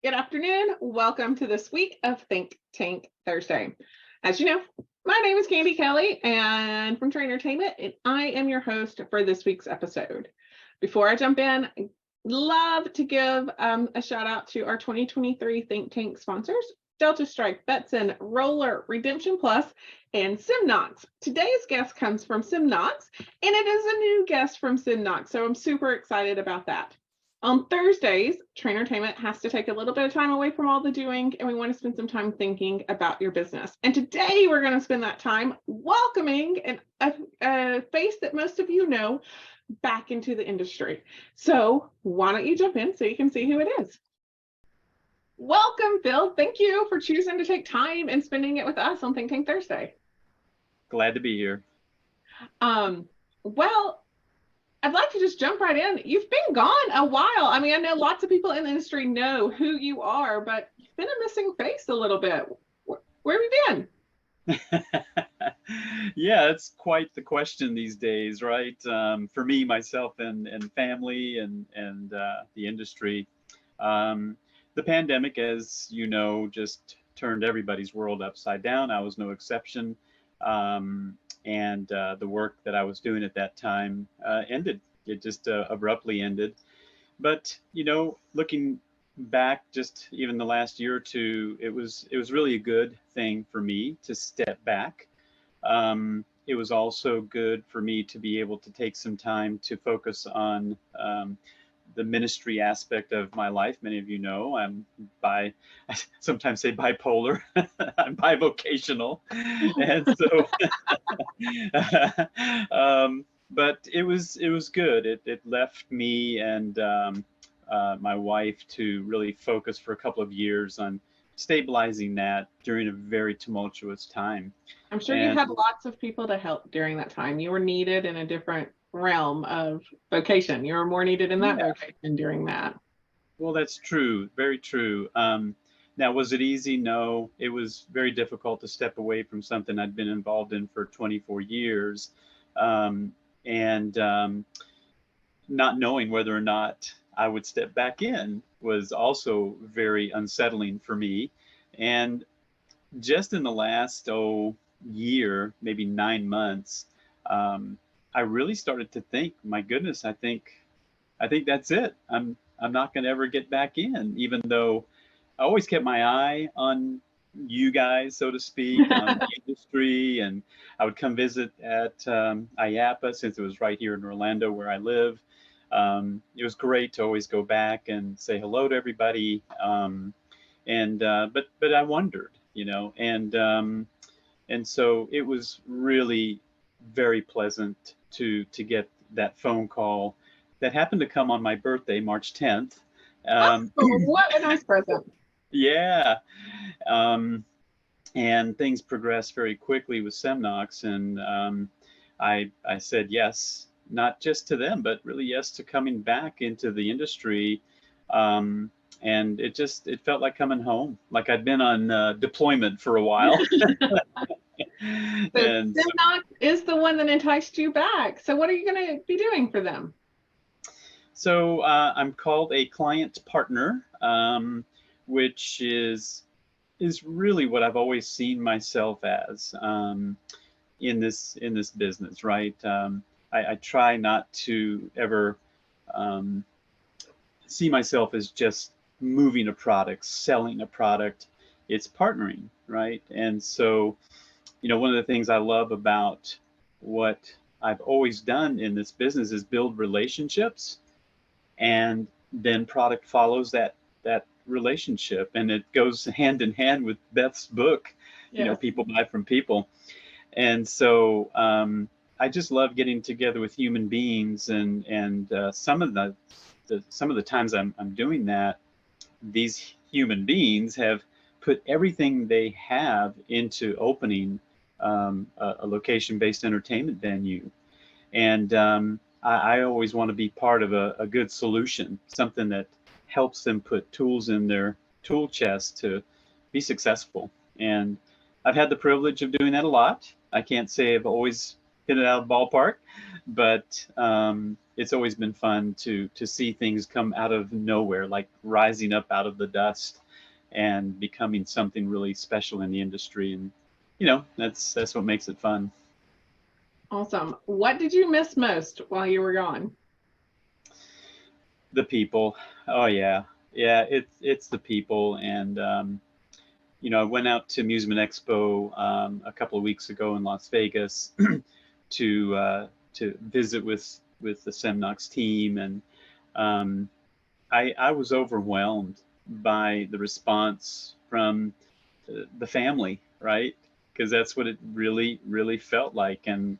Good afternoon. Welcome to this week of Think Tank Thursday. As you know, my name is Candy Kelly and from Trainertainment, and I am your host for this week's episode. Before I jump in, I'd love to give a shout out to our 2023 Think Tank sponsors, Delta Strike, Betson, Roller, Redemption Plus, and Simnox. Today's guest comes from Simnox, and it is a new guest from Simnox, so I'm super excited about that. On Thursdays, Trainertainment has to take a little bit of time away from all the doing, and we want to spend some time thinking about your business. And today we're going to spend that time welcoming a face that most of you know back into the industry. So why don't you jump in so you can see who it is? Welcome, Phil. Thank you for choosing to take time and spending it with us on Think Tank Thursday. Glad to be here. Well, I'd like to just jump right in. You've been gone a while. I mean, I know lots of people in the industry know who you are, but you've been a missing face a little bit. Where have you been? Yeah, it's quite the question these days, right? For me, myself, and family, and the industry. The pandemic, as you know, just turned everybody's world upside down. I was no exception. And the work that I was doing at that time ended. It just abruptly ended. But looking back, just even the last year or two, it was really a good thing for me to step back. It was also good for me to be able to take some time to focus on the ministry aspect of my life. Many of you know I sometimes say bipolar. I'm bivocational, and so but it was good. It left me and my wife to really focus for a couple of years on stabilizing that during a very tumultuous time. I'm sure you had lots of people to help during that time. You were needed in a different realm of vocation. You were more needed in that vocation during that. Well, that's true. Very true. Now, was it easy? No, it was very difficult to step away from something I'd been involved in for 24 years. And not knowing whether or not I would step back in was also very unsettling for me. And just in the last year, maybe 9 months, I really started to think, my goodness, I think that's it. I'm not going to ever get back in, even though I always kept my eye on you guys, so to speak, on the industry, and I would come visit at IAAPA since it was right here in Orlando where I live. It was great to always go back and say hello to everybody, but I wondered, and so it was really very pleasant to get that phone call that happened to come on my birthday, March 10th. What a nice present. Yeah. And things progressed very quickly with Simnox, and I said yes, not just to them, but really yes to coming back into the industry. And it felt like coming home, like I'd been on deployment for a while. And Simnox is the one that enticed you back. So what are you going to be doing for them? So I'm called a client partner, which is really what I've always seen myself as in this business, right? I try not to ever see myself as just moving a product, selling a product. It's partnering, right? And so, one of the things I love about what I've always done in this business is build relationships, and then product follows that relationship, and it goes hand in hand with Beth's book. Yes. People buy from people. And so I just love getting together with human beings, and some of the times I'm doing that, these human beings have put everything they have into opening a location-based entertainment venue. And I always want to be part of a good solution, something that helps them put tools in their tool chest to be successful. And I've had the privilege of doing that a lot. I can't say I've always hit it out of the ballpark, but it's always been fun to see things come out of nowhere, like rising up out of the dust and becoming something really special in the industry. And that's what makes it fun. Awesome. What did you miss most while you were gone? The people. Oh yeah, yeah. It's the people. And I went out to Amusement Expo a couple of weeks ago in Las Vegas to visit with the Semnox team, and I was overwhelmed by the response from the family, right? Because that's what it really felt like. And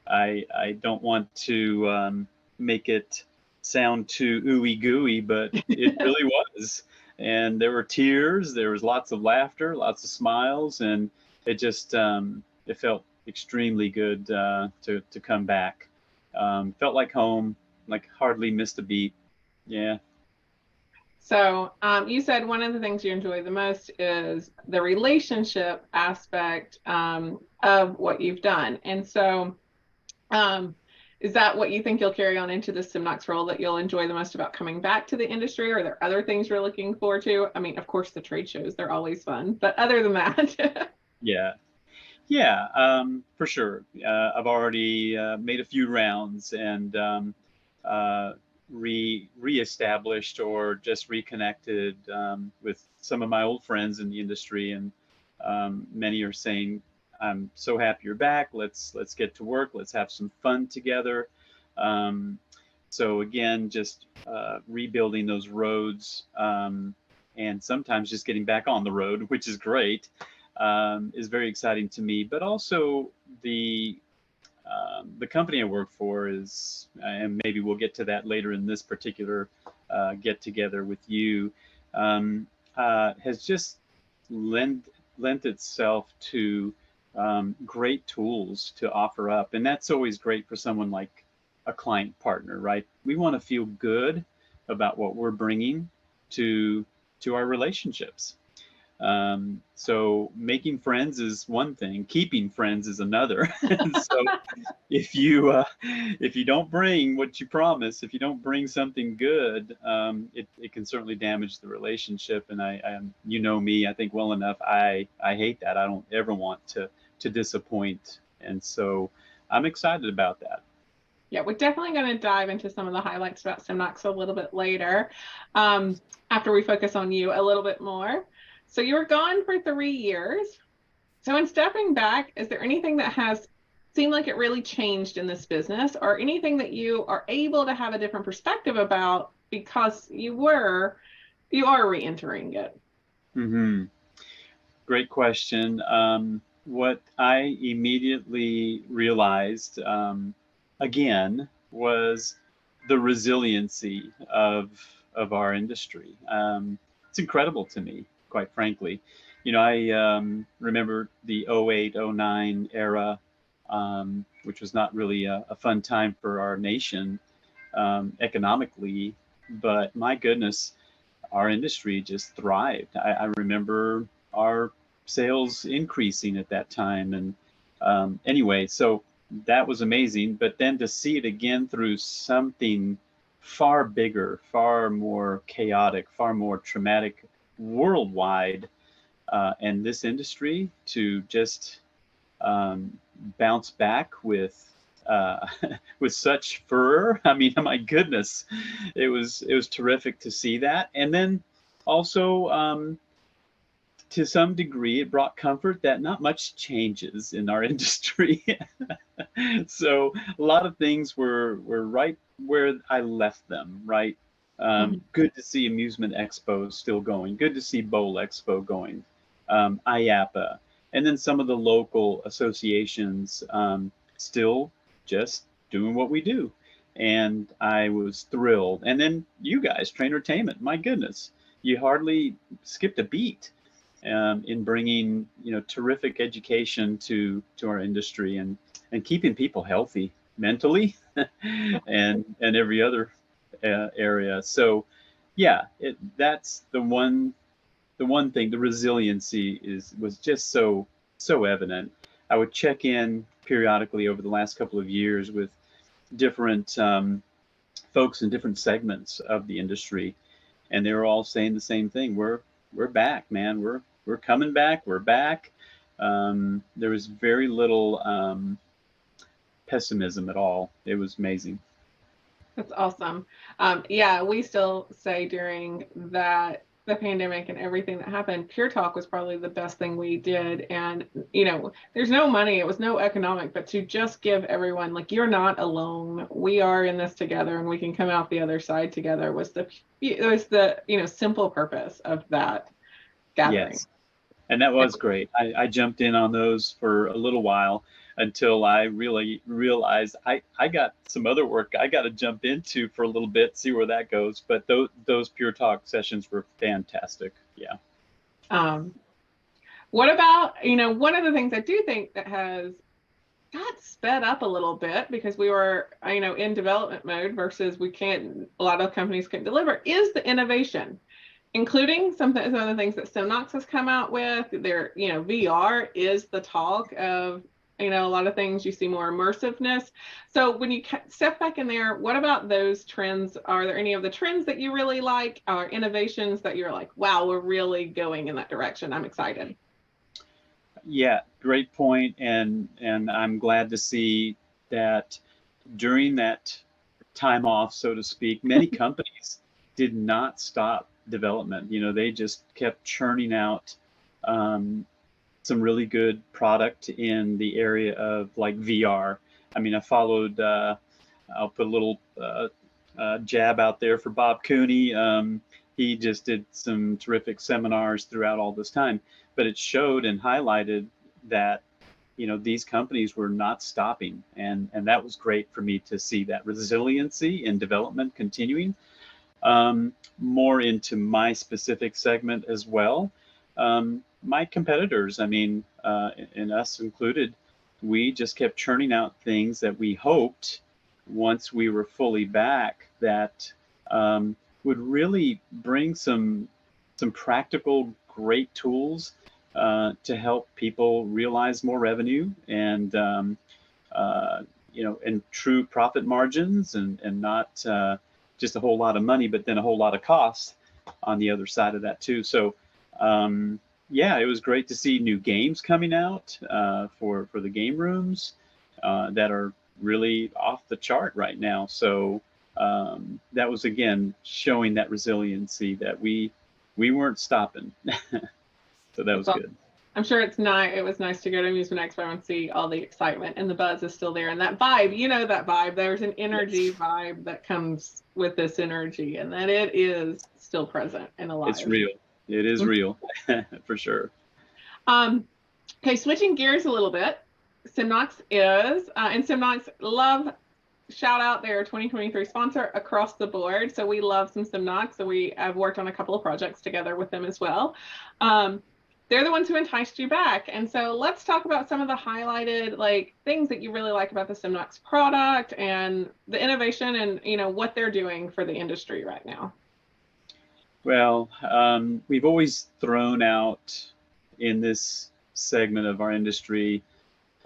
I don't want to make it sound too ooey gooey, but it really was. And there were tears, there was lots of laughter, lots of smiles, and it just it felt extremely good to come back. Felt like home, like hardly missed a beat. Yeah. So you said one of the things you enjoy the most is the relationship aspect of what you've done. And so is that what you think you'll carry on into the Semnox role, that you'll enjoy the most about coming back to the industry? Or are there other things you're looking forward to? I mean, of course, the trade shows, they're always fun. But other than that, Yeah. Yeah, for sure. I've already made a few rounds and uh, reestablished or just reconnected with some of my old friends in the industry, and many are saying, "I'm so happy you're back. Let's get to work. Let's have some fun together." Um, so again, just rebuilding those roads, and sometimes just getting back on the road, which is great, is very exciting to me. But also the company I work for is, and maybe we'll get to that later in this particular get together with you, has just lent itself to great tools to offer up, and that's always great for someone like a client partner, right? We want to feel good about what we're bringing to our relationships. So making friends is one thing, keeping friends is another. So if you don't bring what you promise, if you don't bring something good, it can certainly damage the relationship. And I you know me, I think well enough. I hate that. I don't ever want to disappoint. And so I'm excited about that. yeah, we're definitely going to dive into some of the highlights about Semnox a little bit later, after we focus on you a little bit more. So you were gone for 3 years. So in stepping back, is there anything that has seemed like it really changed in this business, or anything that you are able to have a different perspective about because you are re-entering it? Mm-hmm. Great question. What I immediately realized, again, was the resiliency of our industry. It's incredible to me, quite frankly. I remember the 08, 09 era, which was not really a fun time for our nation economically, but my goodness, our industry just thrived. I remember our sales increasing at that time. And anyway, so that was amazing. But then to see it again through something far bigger, far more chaotic, far more traumatic worldwide, and this industry to just bounce back uh, with such furor. I mean, my goodness, it was terrific to see that. And then also, to some degree, it brought comfort that not much changes in our industry. So a lot of things were right where I left them. Right. Mhm. Good to see Amusement Expo still going. Good to see Bowl Expo going. IAPA, and then some of the local associations still just doing what we do. And I was thrilled. And then you guys, Trainertainment, my goodness, you hardly skipped a beat in bringing terrific education to our industry, and keeping people healthy mentally and every other area. So yeah, that's the one thing. The resiliency was just so evident. I would check in periodically over the last couple of years with different folks in different segments of the industry, and they were all saying the same thing. We're back, man. We're coming back. We're back. There was very little pessimism at all. It was amazing. That's awesome. Yeah, we still say during the pandemic and everything that happened, Pure Talk was probably the best thing we did. And, there's no money, it was no economic, but to just give everyone, like, you're not alone. We are in this together and we can come out the other side together was the simple purpose of that gathering. Yes. And that was great. I jumped in on those for a little while until I really realized I got some other work I got to jump into for a little bit, see where that goes. But those Pure Talk sessions were fantastic. Yeah. What about, one of the things I do think that has got sped up a little bit because we were, in development mode versus a lot of companies couldn't deliver, is the innovation, including some of the things that SimKnox has come out with. Their, VR is the talk of, a lot of things. You see more immersiveness. So when you step back in there, what about those trends? Are there any of the trends that you really like, or innovations that you're like, wow, we're really going in that direction? I'm excited. Yeah, great point. And I'm glad to see that during that time off, so to speak, many companies did not stop development. They just kept churning out some really good product in the area of like VR. I mean, I followed, I'll put a little jab out there for Bob Cooney. He just did some terrific seminars throughout all this time, but it showed and highlighted that, these companies were not stopping. And that was great for me to see that resiliency in development continuing. More into my specific segment as well. My competitors, and us included, we just kept churning out things that we hoped once we were fully back that would really bring some practical, great tools to help people realize more revenue and and true profit margins and not just a whole lot of money, but then a whole lot of cost on the other side of that too. So yeah, it was great to see new games coming out for the game rooms that are really off the chart right now. So that was, again, showing that resiliency that we weren't stopping. So that was good. I'm sure it was nice to go to Amusement Expo and see all the excitement, and the buzz is still there. And that vibe, that vibe, there's an energy vibe that comes with this energy, and that it is still present and alive. It's real. It is real, for sure. Okay, switching gears a little bit. SimKnox is, and SimKnox love, shout out their 2023 sponsor across the board. So we love some SimKnox. So we have worked on a couple of projects together with them as well. They're the ones who enticed you back. And so let's talk about some of the highlighted things that you really like about the SimKnox product and the innovation and, what they're doing for the industry right now. Well, we've always thrown out in this segment of our industry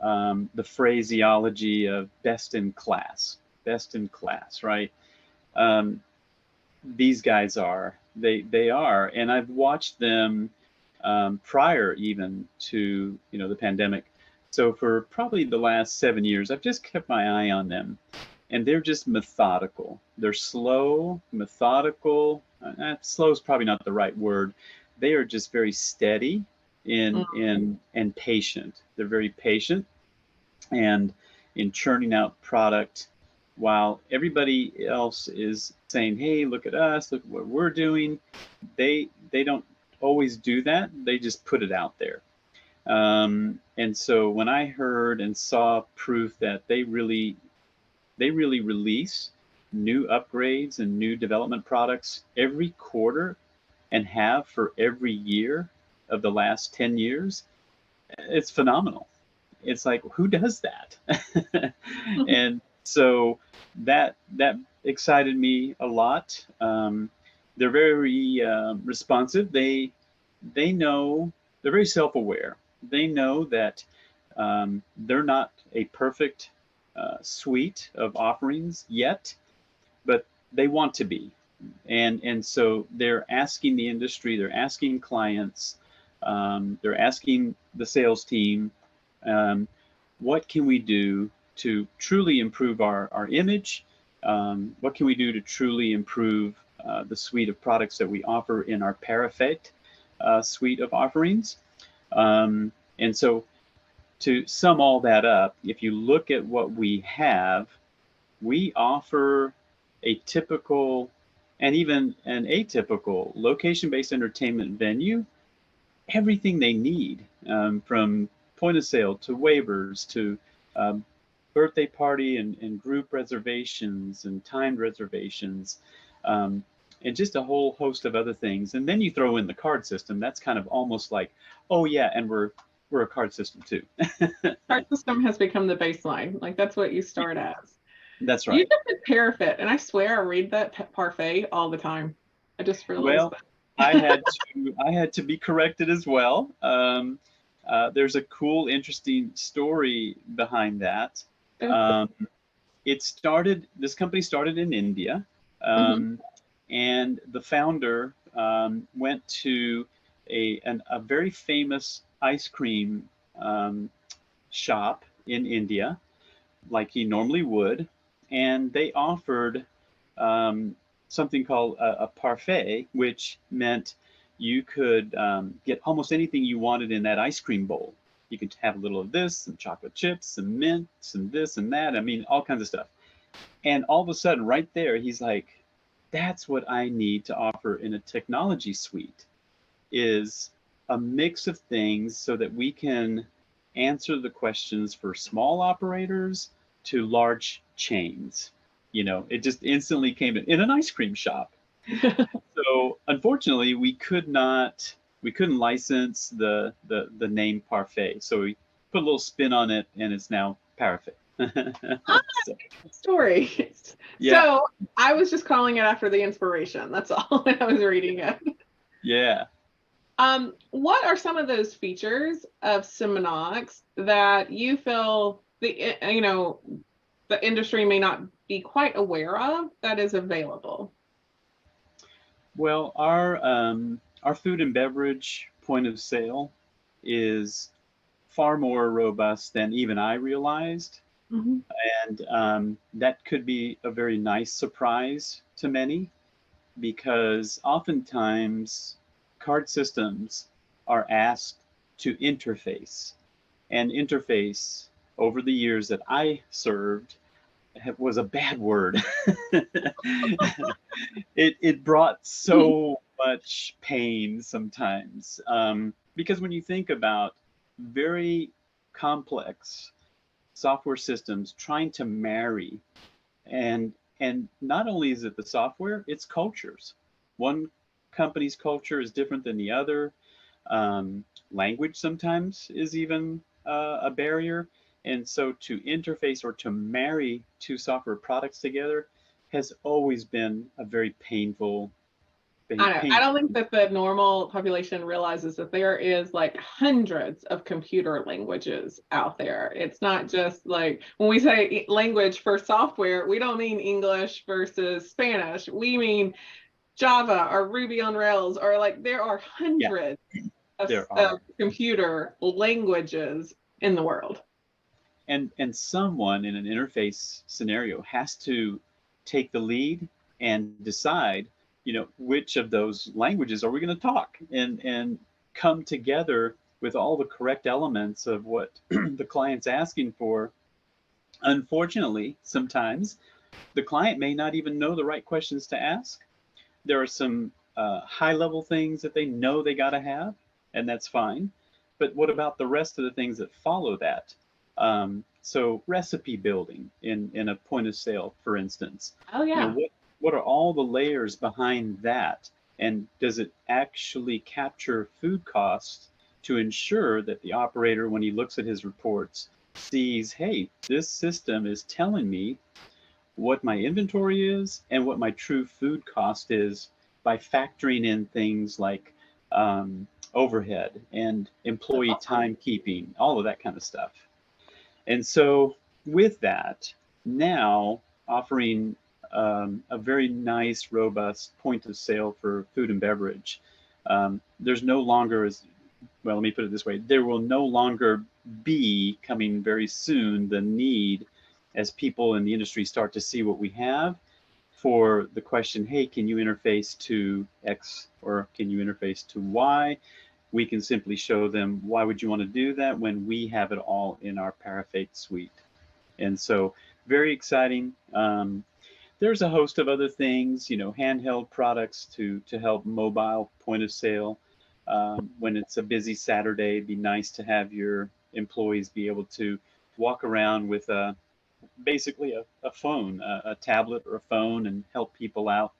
the phraseology of best in class, right? These guys are, they are, and I've watched them prior even to, the pandemic. So for probably the last 7 years, I've just kept my eye on them, and they're just methodical. They're slow, methodical. Slow is probably not the right word. They are just very steady and patient. They're very patient and in churning out product while everybody else is saying, hey, look at us, look at what we're doing. They don't always do that. They just put it out there. And so when I heard and saw proof that they really release new upgrades and new development products every quarter and have for every year of the last 10 years, it's phenomenal. It's like, who does that? And so that excited me a lot. They're very responsive. They know, they're very self-aware. They know that they're not a perfect suite of offerings yet, but they want to be. And so they're asking the industry, they're asking clients, they're asking the sales team, what can we do to truly improve our image? What can we do to truly improve the suite of products that we offer in our Parafect suite of offerings? And so to sum all that up, if you look at what we have, we offer a typical and even an atypical location-based entertainment venue everything they need, from point of sale to waivers to birthday party and group reservations and timed reservations, and just a whole host of other things. And then you throw in the card system. That's kind of almost like, oh yeah, and we're a card system too. Card system has become the baseline. Like that's what you start as. That's You right. just said Parafit, and I swear I read that parfait all the time. I just realized Well, I had to be corrected as well. There's a cool, interesting story behind that. that. This company started in India, Mhm. and the founder went to a very famous ice cream shop in India, like he normally would, and they offered something called a parfait, which meant you could get almost anything you wanted in that ice cream bowl. You could have a little of this, some chocolate chips, some mint, some this and that. I mean, all kinds of stuff. And all of a sudden, right there, he's like, that's what I need to offer in a technology suite, is a mix of things so that we can answer the questions for small operators to large chains. It just instantly came in an ice cream shop. So unfortunately, we couldn't license the name Parfait. So we put a little spin on it, and it's now Parfait. So, Story. yeah, So I was just calling it after the inspiration. That's all when I was reading it. yeah. What are some of those features of Simonox that you feel the industry may not be quite aware of that is available? Well, our food and beverage point of sale is far more robust than even I realized, Mhm. and that could be a very nice surprise to many, because oftentimes card systems are asked to interface, and interface over the years that I served was a bad word. It brought so much pain sometimes, because when you think about very complex software systems trying to marry, and not only is it the software, it's cultures. One company's culture is different than the other. Language sometimes is even a barrier. And so to interface or to marry two software products together has always been a very painful, I know. I painful. don't think that the normal population realizes that there is like hundreds of computer languages out there. It's not just like when we say language for software, we don't mean English versus Spanish. We mean Java or Ruby on Rails, or like there are Yeah, hundreds there of are. computer languages in the world. And someone in an interface scenario has to take the lead and decide, which of those languages are we going to talk, and come together with all the correct elements of what the client's asking for. Unfortunately, sometimes the client may not even know the right questions to ask. There are some high level things that they know they got to have, and that's fine. But what about the rest of the things that follow that? So recipe building in a point of sale, for instance, Oh yeah. what are all the layers behind that? And does it actually capture food costs to ensure that the operator, when he looks at his reports, sees, hey, this system is telling me what my inventory is and what my true food cost is, by factoring in things like overhead and That's employee awesome. timekeeping, all of that kind of stuff. And so with that, now offering a very nice, robust point of sale for food and beverage. There's no longer, as well, let me put it this way, there will no longer be, coming very soon, the need, as people in the industry start to see what we have, for the question, hey, can you interface to X or can you interface to Y? We can simply show them, why would you want to do that when we have it all in our Parafate suite? And so very exciting. There's a host of other things, handheld products to help mobile point of sale. When it's a busy Saturday, it'd be nice to have your employees be able to walk around with basically a phone, a tablet or a phone, and help people out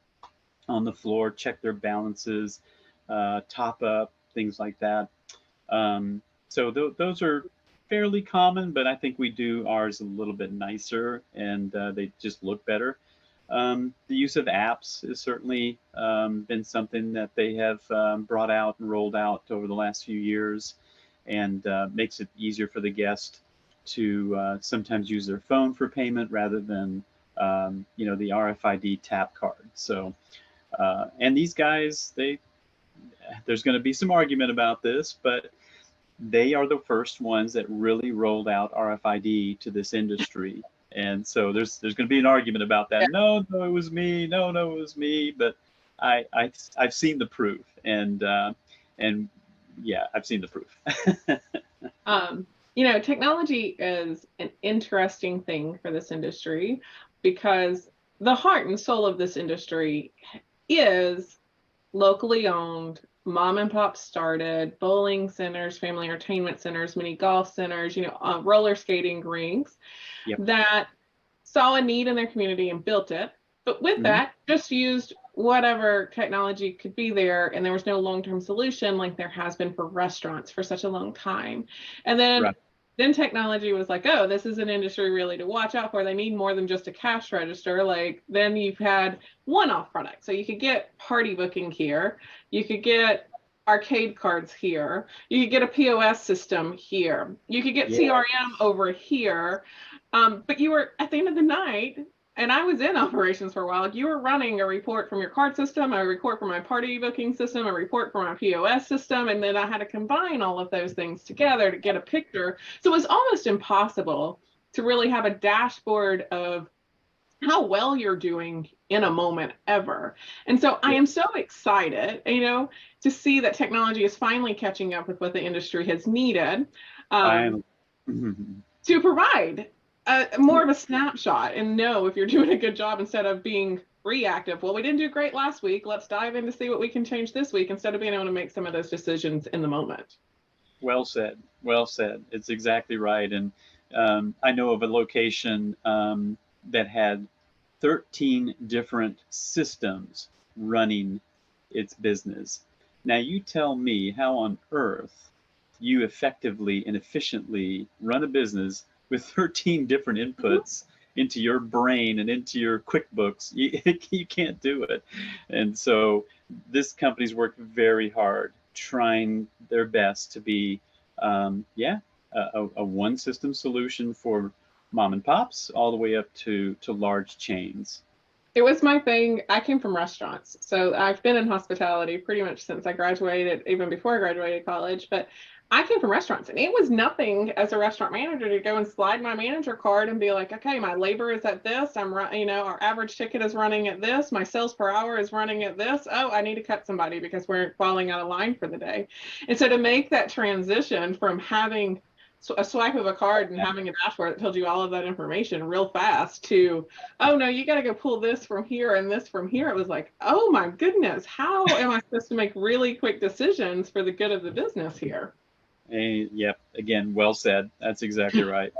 on the floor, check their balances, top up, things like that. So those are fairly common, but I think we do ours a little bit nicer, and they just look better. The use of apps has certainly been something that they have brought out and rolled out over the last few years, and makes it easier for the guest to sometimes use their phone for payment rather than the RFID tap card. So, and these guys, there's going to be some argument about this, but they are the first ones that really rolled out RFID to this industry. And so there's going to be an argument about that. Yeah. No, it was me. No, it was me. But I've seen the proof, and yeah, I've seen the proof. Technology is an interesting thing for this industry, because the heart and soul of this industry is locally owned, mom and pop started bowling centers, family entertainment centers, mini golf centers, roller skating rinks. Yep. That saw a need in their community and built it. But with that, just used whatever technology could be there, and there was no long-term solution like there has been for restaurants for such a long time. And then Then technology was like, oh, this is an industry really to watch out for. They need more than just a cash register. Like, then you've had one-off products. So you could get party booking here. You could get arcade cards here. You could get a POS system here. You could get CRM over here. But you were, at the end of the night, and I was in operations for a while, you were running a report from your card system, a report from my party booking system, a report from my POS system, and then I had to combine all of those things together to get a picture. So it was almost impossible to really have a dashboard of how well you're doing in a moment ever. And so I am so excited, to see that technology is finally catching up with what the industry has needed to provide more of a snapshot and know if you're doing a good job, instead of being reactive. Well, we didn't do great last week. Let's dive in to see what we can change this week, instead of being able to make some of those decisions in the moment. Well said. Well said. It's exactly right. And I know of a location that had 13 different systems running its business. Now, you tell me how on earth you effectively and efficiently run a business with 13 different inputs into your brain and into your QuickBooks. You can't do it. And so this company's worked very hard, trying their best to be, a one system solution for mom and pops all the way up to large chains. It was my thing. I came from restaurants. So I've been in hospitality pretty much since I graduated, even before I graduated college. But I came from restaurants, and it was nothing as a restaurant manager to go and slide my manager card and be like, okay, my labor is at this. Our average ticket is running at this. My sales per hour is running at this. Oh, I need to cut somebody because we're falling out of line for the day. And so to make that transition from having a swipe of a card and having a dashboard that tells you all of that information real fast to, oh no, you got to go pull this from here and this from here. It was like, oh my goodness, how am I supposed to make really quick decisions for the good of the business here? Yep. Again, well said. That's exactly right.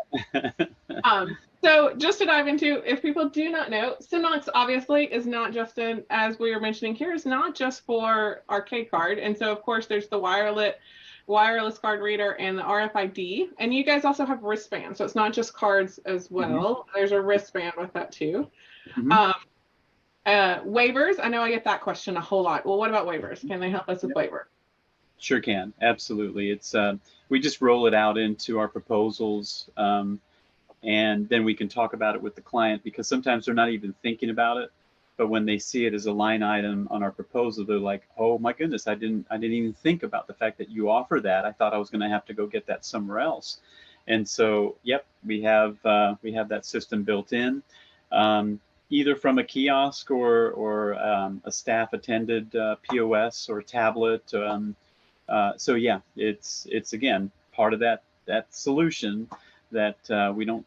So just to dive into, if people do not know, Simnox obviously is not just as we were mentioning here, is not just for arcade card. And so of course there's the wireless card reader and the RFID, and you guys also have wristbands. So it's not just cards as well. There's a wristband with that too. Waivers, I know I get that question a whole lot. Well, what about waivers? Can they help us with waiver? Sure can. Absolutely. It's we just roll it out into our proposals And then we can talk about it with the client, because sometimes they're not even thinking about it. But when they see it as a line item on our proposal, they're like, "Oh my goodness, I didn't even think about the fact that you offer that. I thought I was going to have to go get that somewhere else." And so, yep, we have that system built in, either from a kiosk or a staff attended POS or tablet. So yeah, it's again part of that solution, that we don't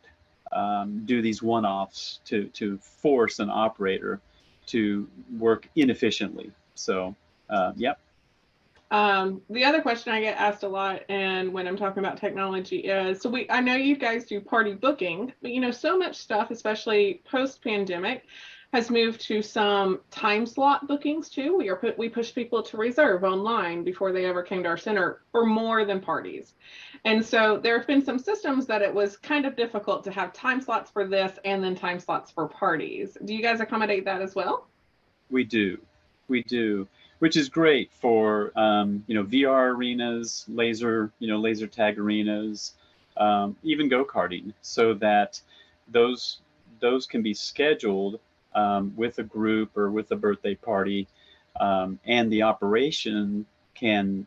do these one-offs to force an operator to work inefficiently. So, yep. The other question I get asked a lot, and when I'm talking about technology, is I know you guys do party booking, but so much stuff, especially post-pandemic, has moved to some time slot bookings too. We push people to reserve online before they ever came to our center for more than parties. And so there have been some systems that it was kind of difficult to have time slots for this and then time slots for parties. Do you guys accommodate that as well? We do, which is great for VR arenas, laser tag arenas, even go-karting, so that those can be scheduled with a group or with a birthday party, and the operation can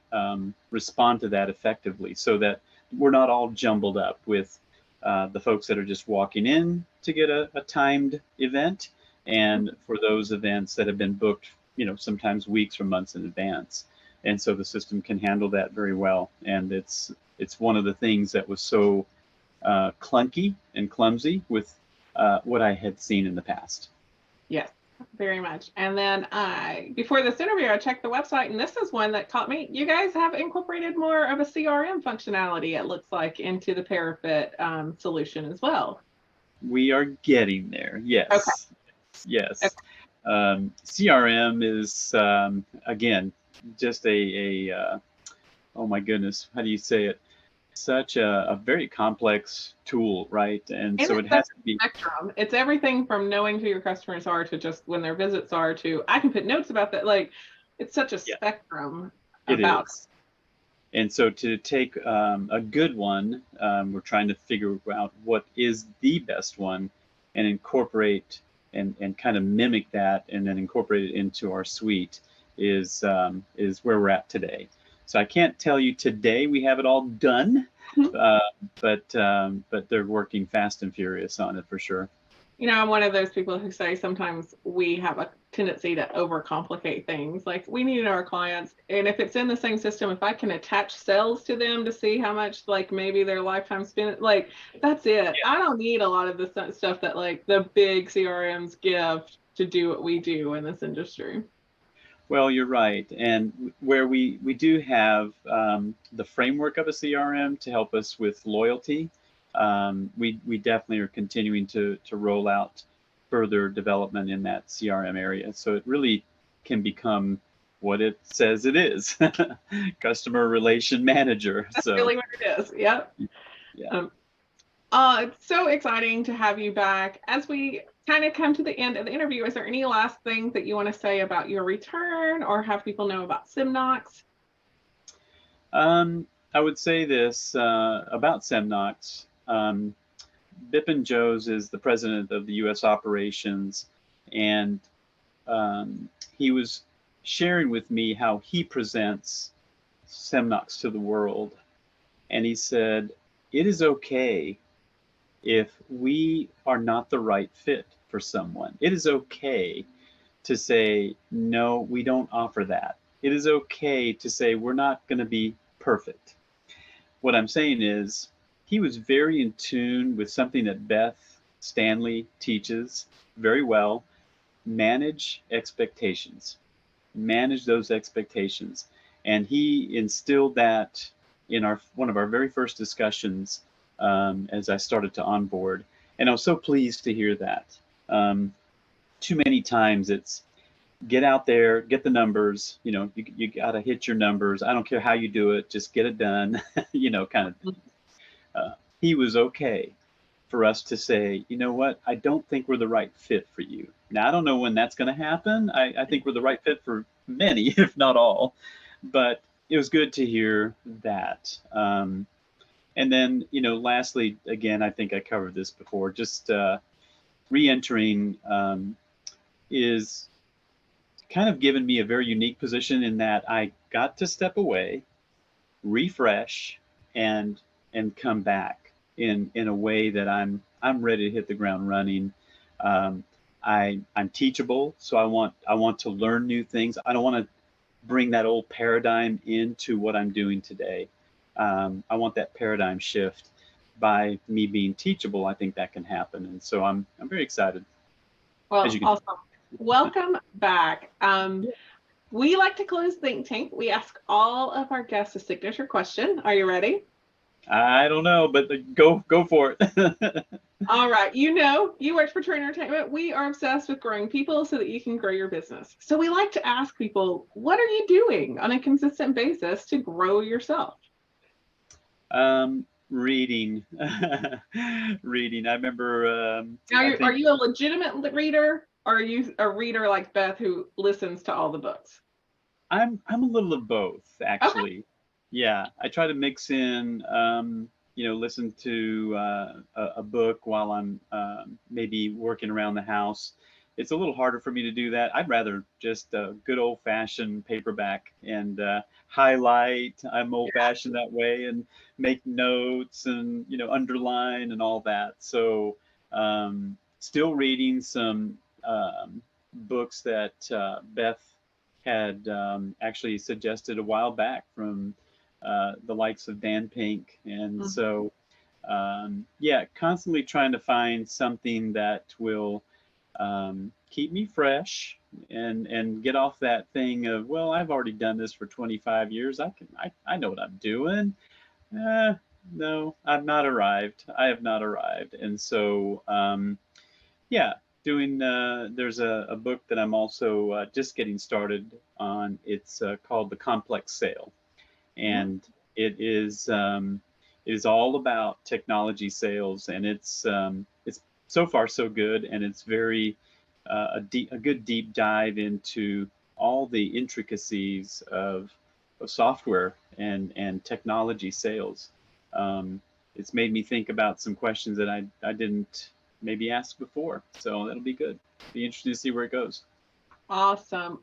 respond to that effectively, so that we're not all jumbled up with the folks that are just walking in to get a timed event, and for those events that have been booked, sometimes weeks or months in advance. And so the system can handle that very well. And it's one of the things that was so clunky and clumsy with what I had seen in the past. Yes, very much. And then before this interview, I checked the website, and this is one that caught me. You guys have incorporated more of a CRM functionality, it looks like, into the Parafit solution as well. We are getting there. Yes. Okay. Yes. Okay. CRM is, again, just oh my goodness, how do you say it? Such a very complex tool, right? And so it has to be spectrum. It's everything from knowing who your customers are to just when their visits are to I can put notes about that. Like, it's such a spectrum. It is. And so to take a good one, we're trying to figure out what is the best one and incorporate and kind of mimic that, and then incorporate it into our suite is where we're at today. So I can't tell you today we have it all done, but they're working fast and furious on it for sure. I'm one of those people who say sometimes we have a tendency to overcomplicate things. Like, we need our clients, and if it's in the same system, if I can attach cells to them to see how much, like, maybe their lifetime spent, like, that's it. Yeah. I don't need a lot of the stuff that, like, the big CRMs give to do what we do in this industry. Well, you're right. And where we do have the framework of a CRM to help us with loyalty, we definitely are continuing to roll out further development in that CRM area. So it really can become what it says it is, customer relation manager. That's really what it is. Yep. Yeah. It's so exciting to have you back. As we kind of come to the end of the interview, is there any last things that you want to say about your return or have people know about Semnox? I would say this about Semnox. Bipin Jose is the president of the U.S. operations, and he was sharing with me how he presents Semnox to the world. And he said, it is okay if we are not the right fit for someone. It is okay to say, no, we don't offer that. It is okay to say, we're not going to be perfect. What I'm saying is, he was very in tune with something that Beth Stanley teaches very well: manage expectations. Manage those expectations. And he instilled that in one of our very first discussions as I started to onboard. And I was so pleased to hear that. Too many times it's get out there, get the numbers, you got to hit your numbers. I don't care how you do it, just get it done, kind of thing. He was okay for us to say, you know what, I don't think we're the right fit for you. Now, I don't know when that's going to happen. I think we're the right fit for many, if not all. But it was good to hear that. And then, lastly, again, I think I covered this before, just re-entering is kind of given me a very unique position in that I got to step away, refresh, and come back in a way that I'm ready to hit the ground running. I'm teachable, so I want to learn new things. I don't want to bring that old paradigm into what I'm doing today. I want that paradigm shift. By me being teachable, I think that can happen, and so I'm very excited. Well, awesome. Welcome back. We like to close Think Tank. We ask all of our guests a signature question. Are you ready? I don't know, but go for it. All right. You worked for Trainer Entertainment. We are obsessed with growing people so that you can grow your business. So we like to ask people, what are you doing on a consistent basis to grow yourself? Reading. Reading. I remember. Are you a legitimate reader, or are you a reader like Beth who listens to all the books? I'm a little of both, actually. Okay. Yeah, I try to mix in, listen to a book while I'm maybe working around the house. It's a little harder for me to do that. I'd rather just a good old-fashioned paperback and highlight. I'm old-fashioned that way, and make notes and underline and all that. So still reading some books that Beth had actually suggested a while back from the likes of Dan Pink. And so, constantly trying to find something that will keep me fresh and get off that thing of, well, I've already done this for 25 years. I know what I'm doing. No, I've not arrived. I have not arrived. And so, doing, there's a book that I'm also just getting started on. It's called The Complex Sale. And it is all about technology sales, and it's so far so good, and it's very a good deep dive into all the intricacies of software and technology sales. It's made me think about some questions that I didn't maybe ask before, so that'll be good. Be interesting to see where it goes. Awesome.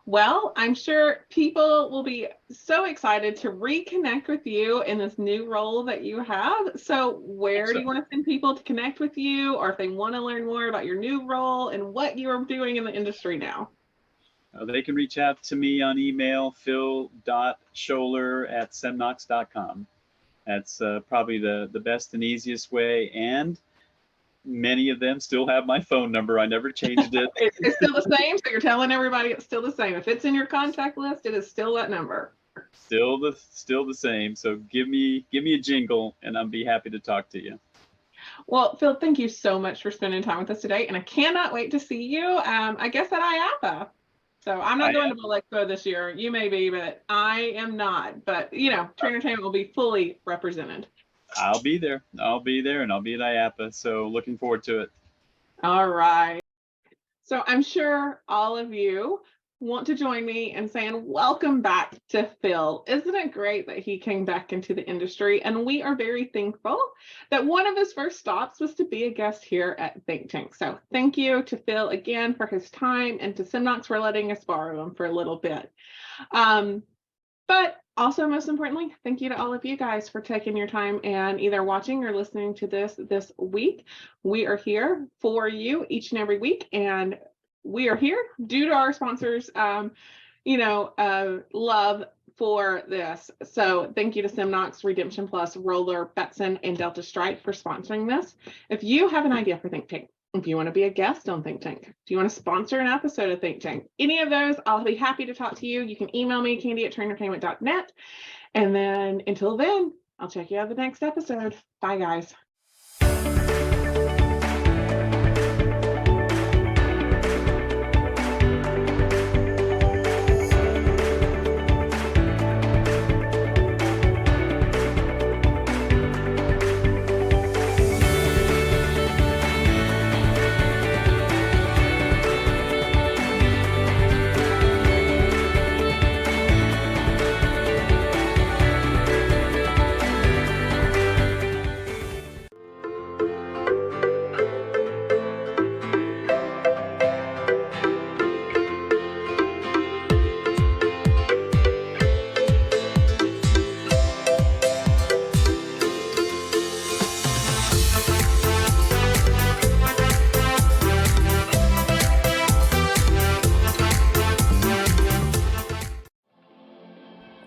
Well, I'm sure people will be so excited to reconnect with you in this new role that you have. So where do you want to send people to connect with you, or if they want to learn more about your new role and what you are doing in the industry now? They can reach out to me on email, phil.scholer@semnox.com. That's probably the best and easiest way, and many of them still have my phone number. I never changed it. It's still the same, so you're telling everybody it's still the same. If it's in your contact list, it is still that number. Still the same. So give me a jingle, and I'll be happy to talk to you. Well, Phil, thank you so much for spending time with us today, and I cannot wait to see you. I guess at IAAPA. So I'm not going to Bull Expo this year. You may be, but I am not. But Trainer Entertainment will be fully represented. I'll be there, and I'll be at IAAPA, so looking forward to it. All right. So I'm sure all of you want to join me in saying welcome back to Phil. Isn't it great that he came back into the industry? And we are very thankful that one of his first stops was to be a guest here at Think Tank. So thank you to Phil again for his time, and to Semnox for letting us borrow him for a little bit. But also, most importantly, thank you to all of you guys for taking your time and either watching or listening to this week. We are here for you each and every week, and we are here due to our sponsors, love for this. So thank you to Semnox, Redemption Plus, Roller, Betson, and Delta Stripe for sponsoring this. If you have an idea for Think Tank, if you want to be a guest on Think Tank, do you want to sponsor an episode of Think Tank, any of those, I'll be happy to talk to you. You can email me, candy@trainertainment.net. And then until then, I'll check you out the next episode. Bye, guys.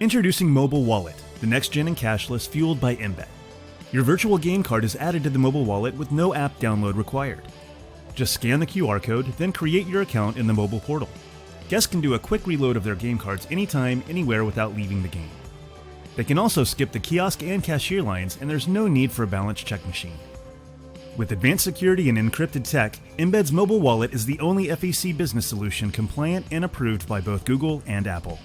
Introducing Mobile Wallet, the next gen and cashless fueled by Embed. Your virtual game card is added to the mobile wallet with no app download required. Just scan the QR code, then create your account in the mobile portal. Guests can do a quick reload of their game cards anytime, anywhere without leaving the game. They can also skip the kiosk and cashier lines, and there's no need for a balance check machine. With advanced security and encrypted tech, Embed's mobile wallet is the only FEC business solution compliant and approved by both Google and Apple.